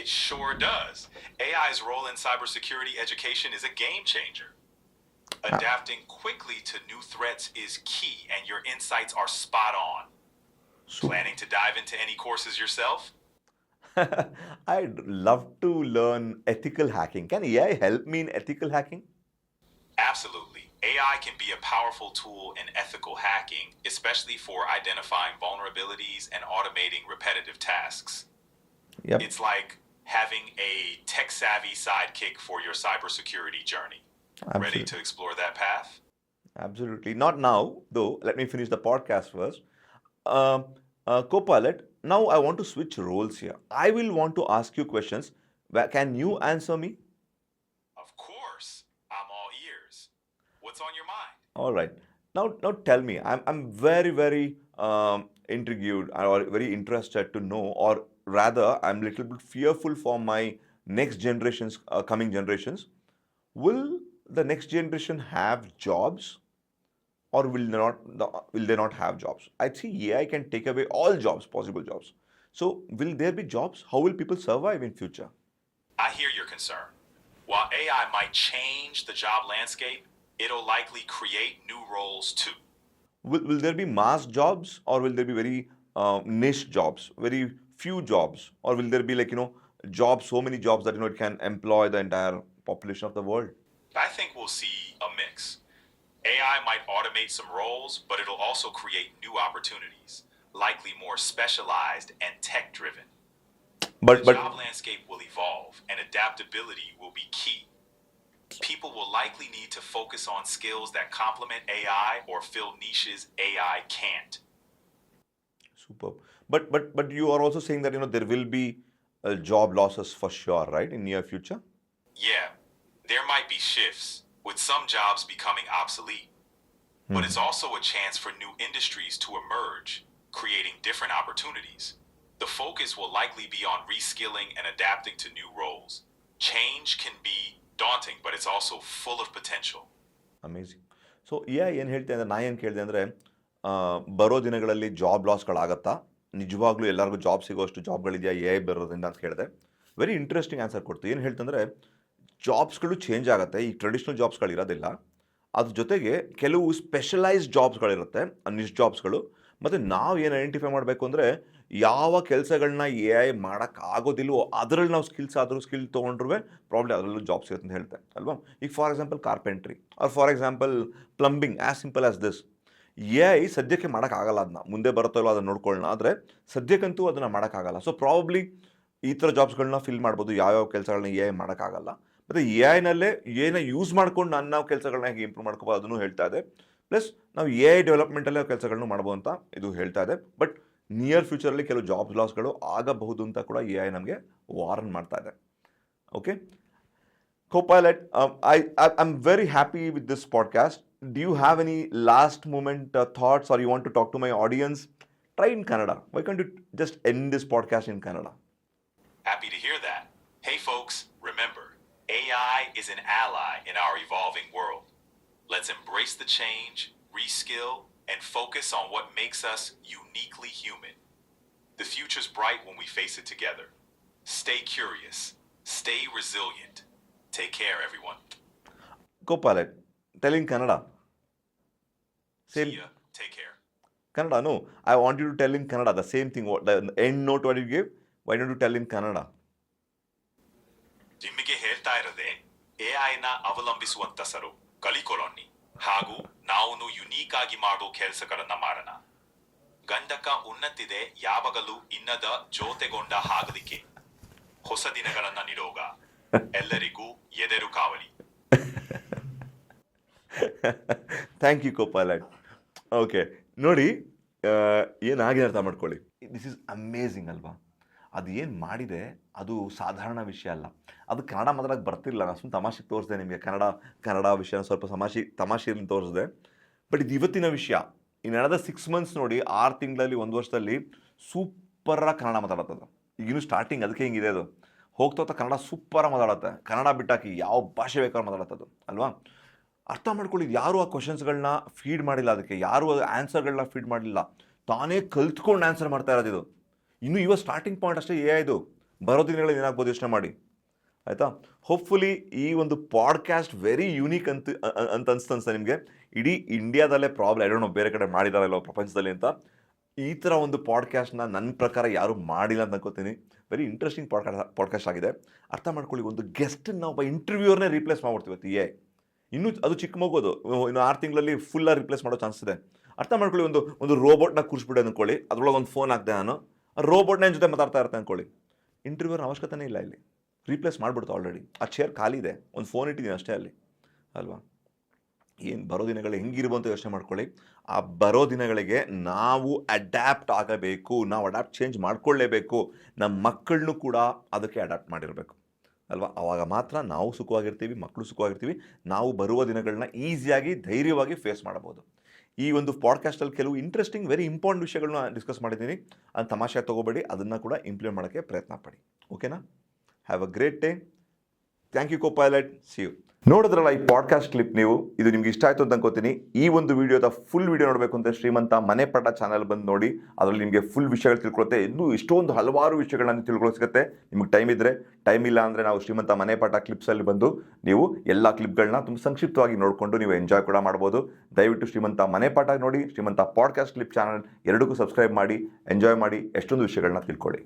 It sure does. AI's role in cybersecurity education is a game changer. Adapting quickly to new threats is key, and your insights are spot on. Planning to dive into any courses yourself? I'd love to learn ethical hacking. Can AI help me in ethical hacking? Absolutely. AI can be a powerful tool in ethical hacking, especially for identifying vulnerabilities and automating repetitive tasks. Yep. It's like having a tech savvy sidekick for your cybersecurity journey. Ready Absolutely. to explore that path? Absolutely. Not now, though. Let me finish the podcast first. Um, Copilot, now I want to switch roles here. I will want to ask you questions. Can you answer me? Of course. I'm all ears. What's on your mind? All right. Now tell me. I'm very intrigued or very interested to know, or rather, I'm a little bit fearful for my next generations, coming generations. Will the next generation have jobs, or will they not have jobs? I think AI can take away all jobs, possible jobs. So will there be jobs? How will people survive in future? I hear your concern. While AI might change the job landscape, it'll likely create new roles too. Will there be mass jobs, or will there be very niche jobs, very few jobs, or will there be jobs, so many jobs that it can employ the entire population of the world? I think we'll see a mix. AI might automate some roles, but it'll also create new opportunities, likely more specialized and tech driven. But The job landscape will evolve, and adaptability will be key. People will likely need to focus on skills that complement AI or fill niches AI can't. superb. But you are also saying that there will be job losses for sure, right, in near future? Yeah, there might be shifts, with some jobs becoming obsolete, but it's also a chance for new industries to emerge, creating different opportunities. The focus will likely be on reskilling and adapting to new roles. Change can be daunting, but it's also full of potential. Amazing. So ಏನು ಹೇಳ್ತೆ ಅಂದರೆ, ನಾ ಏನು ಕೇಳಿದೆ ಅಂದರೆ, ಬರೋ ದಿನಗಳಲ್ಲಿ job ಲಾಸ್ಗಳಾಗತ್ತಾ? ನಿಜವಾಗ್ಲೂ ಎಲ್ಲರಿಗೂ ಜಾಬ್ ಸಿಗೋಷ್ಟು ಜಾಬ್ಗಳಿದೆಯಾ ಎ ಐ ಬರೋದ್ರಿಂದ ಅಂತ ಕೇಳಿದೆ. ವೆರಿ ಇಂಟ್ರೆಸ್ಟಿಂಗ್ ಆನ್ಸರ್ ಕೊಡ್ತು. ಏನು ಹೇಳ್ತಂದರೆ, ಜಾಬ್ಸ್ಗಳು ಚೇಂಜ್ ಆಗುತ್ತೆ. ಈ ಟ್ರೆಡಿಷ್ನಲ್ ಜಾಬ್ಸ್ಗಳಿರೋದಿಲ್ಲ. ಅದ್ರ ಜೊತೆಗೆ ಕೆಲವು ಸ್ಪೆಷಲೈಸ್ಡ್ ಜಾಬ್ಸ್ಗಳಿರುತ್ತೆ, ನಿಶ್ ಜಾಬ್ಸ್ಗಳು. ಮತ್ತು ನಾವು ಏನು ಐಡೆಂಟಿಫೈ ಮಾಡಬೇಕು ಅಂದರೆ, ಯಾವ ಕೆಲಸಗಳನ್ನ ಎ ಐ ಮಾಡೋಕ್ಕಾಗೋದಿಲ್ವೋ ಅದರಲ್ಲಿ ನಾವು ಸ್ಕಿಲ್ ತೊಗೊಂಡ್ರೂ ಪ್ರಾಬ್ಲಮ್ ಅದರಲ್ಲೂ ಜಾಬ್ ಸಿಗುತ್ತೆ ಅಂತ ಹೇಳ್ತೆ ಅಲ್ವಾ. ಈಗ for example carpentry, or for example plumbing, as simple as this. A I ಸದ್ಯಕ್ಕೆ ಮಾಡೋಕ್ಕಾಗಲ್ಲ, ಅದನ್ನ ಮುಂದೆ ಬರುತ್ತೋ ಇಲ್ಲೋ ಅದನ್ನು ನೋಡ್ಕೊಳ್ಳೋಣ. ಆದರೆ ಸದ್ಯಕ್ಕಂತೂ ಅದನ್ನು ಮಾಡೋಕ್ಕಾಗಲ್ಲ. ಸೊ ಪ್ರಾಬಬ್ಲಿ ಈ ಥರ ಜಾಬ್ಸ್ಗಳನ್ನ ಫಿಲ್ ಮಾಡ್ಬೋದು, ಯಾವ್ಯಾವ ಕೆಲಸಗಳನ್ನ ಎ ಐ ಮಾಡೋಕ್ಕಾಗಲ್ಲ. ಮತ್ತು ಎ ಐನಲ್ಲೇ ಏನೋ ಯೂಸ್ ಮಾಡ್ಕೊಂಡು ನಾವು ಕೆಲಸಗಳನ್ನ ಹೇಗೆ ಇಂಪ್ರೂವ್ ಮಾಡ್ಕೋಬೋದು ಅದನ್ನು ಹೇಳ್ತಾ ಇದೆ. ಪ್ಲಸ್ ನಾವು ಎ ಐ ಡೆವಲಪ್ಮೆಂಟಲ್ಲೇ ಕೆಲಸಗಳನ್ನ ಮಾಡ್ಬೋದು ಅಂತ ಇದು ಹೇಳ್ತಾ ಇದೆ. ಬಟ್ ನಿಯರ್ ಫ್ಯೂಚರಲ್ಲಿ ಕೆಲವು ಜಾಬ್ ಲಾಸ್ಗಳು ಆಗಬಹುದು ಅಂತ ಕೂಡ ಎ ಐ ನಮಗೆ ವಾರ್ನ್ ಮಾಡ್ತಾ ಇದೆ. Okay Copilot, I'm very happy with this podcast. Do you have any last moment thoughts, or you want to talk to my audience? Try in Kannada. Why can't you just end this podcast in Kannada? Happy to hear that. Hey folks, remember, AI is an ally in our evolving world. Let's embrace the change, reskill, and focus on what makes us uniquely human. The future's bright when we face it together. Stay curious, stay resilient. Take care, everyone. Copilot, tell in Kannada. See ya. Take care. Kannada, no. I want you to tell in Kannada the same thing. The end note what you gave, why don't you tell in Kannada? ನಿಮಗೆ ಹೇಳ್ತಾ ಇರೋದೆ ಎಐನ ಅವಲಂಬಿಸುವಂತಸರು ಕಲಿಕೊಳ್ಳೋಣ, ಹಾಗೂ ನಾವು unique ಆಗಿ ಮಾಡೋ ಕೆಲಸಗಳನ್ನ ಮಾಡೋಣ. ಗಂಡಕ ಉನ್ನತಿದೆ ಯಾವಾಗಲೂ ಇನ್ನದ ಜೊತೆಗೊಂಡ ಹಾಗಲಿಕ್ಕೆ. ಹೊಸ ದಿನಗಳನ್ನ ನಿರೋಗ. ಎಲ್ಲರಿಗೂ ಎದೆರು ಕಾವಲಿ. Thank you Copilot. ಓಕೆ ನೋಡಿ, ಏನಾಗಿದೆ ಅರ್ಥ ಮಾಡ್ಕೊಳ್ಳಿ. ದಿಸ್ ಈಸ್ ಅಮೇಝಿಂಗ್ ಅಲ್ವಾ. ಅದು ಏನು ಮಾಡಿದೆ ಅದು ಸಾಧಾರಣ ವಿಷಯ ಅಲ್ಲ. ಅದು ಕನ್ನಡ ಮಾತಾಡೋಕ್ಕೆ ಬರ್ತಿಲ್ಲ. ನಾನು ಸುಮ್ಮನೆ ತಮಾಷೆಗೆ ತೋರಿಸಿದೆ ನಿಮಗೆ, ಕನ್ನಡ ವಿಷಯ ಸ್ವಲ್ಪ ತಮಾಷೆಯಲ್ಲಿ ತೋರಿಸಿದೆ. ಬಟ್ ಇದು ಇವತ್ತಿನ ವಿಷಯ. ಇನ್ನು ನಡೆದ 6 months ನೋಡಿ, 6 ತಿಂಗಳಲ್ಲಿ 1 ವರ್ಷದಲ್ಲಿ ಸೂಪರಾಗಿ ಕನ್ನಡ ಮಾತಾಡತ್ತದು. ಈಗಿನ್ನೂ ಸ್ಟಾರ್ಟಿಂಗ್, ಅದಕ್ಕೆ ಹಿಂಗಿದೆ ಅದು. ಹೋಗ್ತಾ ಕನ್ನಡ ಸೂಪರಾಗಿ ಮಾತಾಡುತ್ತೆ. ಕನ್ನಡ ಬಿಟ್ಟಾಕಿ ಯಾವ ಭಾಷೆ ಬೇಕಾದ್ರೂ ಮಾತಾಡತ್ತದು ಅಲ್ವಾ. ಅರ್ಥ ಮಾಡ್ಕೊಳ್ಳಿ, ಯಾರು ಆ ಕ್ವಶನ್ಸ್ಗಳನ್ನ ಫೀಡ್ ಮಾಡಿಲ್ಲ, ಅದಕ್ಕೆ ಯಾರು ಆನ್ಸರ್ಗಳನ್ನ ಫೀಡ್ ಮಾಡಲಿಲ್ಲ. ತಾನೇ ಕಲ್ತ್ಕೊಂಡು ಆನ್ಸರ್ ಮಾಡ್ತಾ ಇರೋದು ಇದು. ಇನ್ನು ಸ್ಟಾರ್ಟಿಂಗ್ ಪಾಯಿಂಟ್ ಅಷ್ಟೇ ಎ ಐದು. ಬರೋ ದಿನಗಳಲ್ಲಿ ಏನಾಗ್ಬೋದು ಯೋಚನೆ ಮಾಡಿ, ಆಯಿತಾ. ಹೋಪ್ಫುಲಿ ಈ ಒಂದು ಪಾಡ್ಕ್ಯಾಸ್ಟ್ ವೆರಿ ಯೂನಿಕ್ ಅಂತ ಅನ್ಸ್ತಾ ನಿಮಗೆ. ಇಡೀ ಇಂಡಿಯಾದಲ್ಲೇ ಪ್ರಾಬ್ಲಮ್, ಐ ಡೋಂಟ್ ನೋ ಬೇರೆ ಕಡೆ ಮಾಡಿದಾರಲ್ಲ ಪ್ರಪಂಚದಲ್ಲಿ ಅಂತ. ಈ ಥರ ಒಂದು ಪಾಡ್ಕ್ಯಾಸ್ಟ್ನ ನನ್ನ ಪ್ರಕಾರ ಯಾರೂ ಮಾಡಿಲ್ಲ ಅಂತ ಅನ್ಕೋತೀನಿ. ವೆರಿ ಇಂಟ್ರೆಸ್ಟಿಂಗ್ ಪಾಡ್ಕಾಸ್ಟ್ ಆಗಿದೆ. ಅರ್ಥ ಮಾಡ್ಕೊಳ್ಳಿ, ಒಂದು ಗೆಸ್ಟನ್ನು ಒಬ್ಬ ಇಂಟರ್ವ್ಯೂರ್ನೇ ರೀಪ್ಲೇಸ್ ಮಾಡ್ಬಿಡ್ತೀವಿ ಎ. ಇನ್ನೂ ಅದು ಚಿಕ್ಕ ಮಗೋದು, ಇನ್ನು 6 ತಿಂಗಳಲ್ಲಿ ಫುಲ್ಲಾಗಿ ರೀಪ್ಲೇಸ್ ಮಾಡೋ ಚಾನ್ಸ್ ಇದೆ. ಅರ್ಥ ಮಾಡ್ಕೊಳ್ಳಿ, ಒಂದು ರೋಬೋಟ್ನ ಕೂರಿಸ್ಬಿಟ್ಟೆ ಅಂದ್ಕೊಳ್ಳಿ, ಅದರೊಳಗೆ ಒಂದು ಫೋನ್ ಹಾಕ್ದೆ ನಾನು, ಆ ರೋಬೋಟ್ನ ಜೊತೆ ಮಾತಾಡ್ತಾ ಇರ್ತೆ ಅಂದ್ಕೊಳ್ಳಿ. ಇಂಟರ್ವ್ಯೂರ್ ಅವಶ್ಯಕತೆನೇ ಇಲ್ಲ, ಇಲ್ಲಿ ರೀಪ್ಲೇಸ್ ಮಾಡಿಬಿಡ್ತು ಆಲ್ರೆಡಿ. ಆ ಚೇರ್ ಖಾಲಿ ಇದೆ, ಒಂದು ಫೋನ್ ಇಟ್ಟಿದ್ದೀನಿ ಅಷ್ಟೇ ಅಲ್ಲಿ, ಅಲ್ವಾ. ಏನು ಬರೋ ದಿನಗಳು ಹೆಂಗಿರ್ಬೋದು ಅಂತ ಯೋಚನೆ ಮಾಡ್ಕೊಳ್ಳಿ. ಆ ಬರೋ ದಿನಗಳಿಗೆ ನಾವು ಅಡ್ಯಾಪ್ಟ್ ಆಗಬೇಕು, ನಾವು ಅಡ್ಯಾಪ್ಟ್ ಚೇಂಜ್ ಮಾಡ್ಕೊಳ್ಳೇಬೇಕು. ನಮ್ಮ ಮಕ್ಕಳನ್ನೂ ಕೂಡ ಅದಕ್ಕೆ ಅಡ್ಯಾಪ್ಟ್ ಮಾಡಿರಬೇಕು, ಅಲ್ವಾ. ಆವಾಗ ಮಾತ್ರ ನಾವು ಸುಖವಾಗಿರ್ತೀವಿ, ಮಕ್ಕಳು ಸುಖವಾಗಿರ್ತೀವಿ. ನಾವು ಬರುವ ದಿನಗಳನ್ನ ಈಸಿಯಾಗಿ ಧೈರ್ಯವಾಗಿ ಫೇಸ್ ಮಾಡಬಹುದು. ಈ ಒಂದು ಪಾಡ್ಕಾಸ್ಟಲ್ಲಿ ಕೆಲವು ಇಂಟ್ರೆಸ್ಟಿಂಗ್ ವೆರಿ ಇಂಪಾರ್ಟೆಂಟ್ ವಿಷಯಗಳನ್ನ ಡಿಸ್ಕಸ್ ಮಾಡಿದ್ದೀನಿ. ಅದು ತಮಾಷೆ ತೊಗೋಬೇಡಿ, ಅದನ್ನು ಕೂಡ ಇಂಪ್ಲಿಮೆಂಟ್ ಮಾಡೋಕ್ಕೆ ಪ್ರಯತ್ನ ಪಡಿ. ಓಕೆನಾ? Have a great day. Thank you Copilot. See you. ನೋಡಿದ್ರಲ್ಲ ಈ ಪಾಡ್ಕಾಸ್ಟ್ ಕ್ಲಿಪ್ ನೀವು, ಇದು ನಿಮ್ಗೆ ಇಷ್ಟ ಆಯಿತು ಅಂತ ಅನ್ಕೋತೀನಿ. ಈ ಒಂದು ವಿಡಿಯೋದ ಫುಲ್ ವಿಡಿಯೋ ನೋಡಬೇಕು ಅಂತ ಶ್ರೀಮಂತ ಮನೆಪಾಠ ಚಾನಲ್ ಬಂದು ನೋಡಿ. ಅದರಲ್ಲಿ ನಿಮಗೆ ಫುಲ್ ವಿಷಯಗಳು ತಿಳ್ಕೊಳುತ್ತೆ. ಇನ್ನೂ ಇಷ್ಟೊಂದು ಹಲವಾರು ವಿಷಯಗಳನ್ನ ತಿಳ್ಕೊಳ್ಳೋ ಸಿಗುತ್ತೆ. ನಿಮಗೆ ಟೈಮ್ ಇದ್ದರೆ, ಟೈಮ್ ಇಲ್ಲ ಅಂದರೆ ನಾವು ಶ್ರೀಮಂತ ಮನೆಪಾಠ ಕ್ಲಿಪ್ಸಲ್ಲಿ ಬಂದು ನೀವು ಎಲ್ಲ ಕ್ಲಿಪ್ಗಳನ್ನ ತುಂಬ ಸಂಕ್ಷಿಪ್ತವಾಗಿ ನೋಡಿಕೊಂಡು ನೀವು ಎಂಜಾಯ್ ಕೂಡ ಮಾಡ್ಬೋದು. ದಯವಿಟ್ಟು ಶ್ರೀಮಂತ ಮನೆಪಾಠ ನೋಡಿ, ಶ್ರೀಮಂತ ಪಾಡ್ಕಾಸ್ಟ್ ಕ್ಲಿಪ್ ಚಾನಲ್ ಎರಡಕ್ಕೂ ಸಬ್ಸ್ಕ್ರೈಬ್ ಮಾಡಿ, ಎಂಜಾಯ್ ಮಾಡಿ, ಎಷ್ಟೊಂದು ವಿಷಯಗಳನ್ನ ತಿಳ್ಕೊಳ್ಳಿ.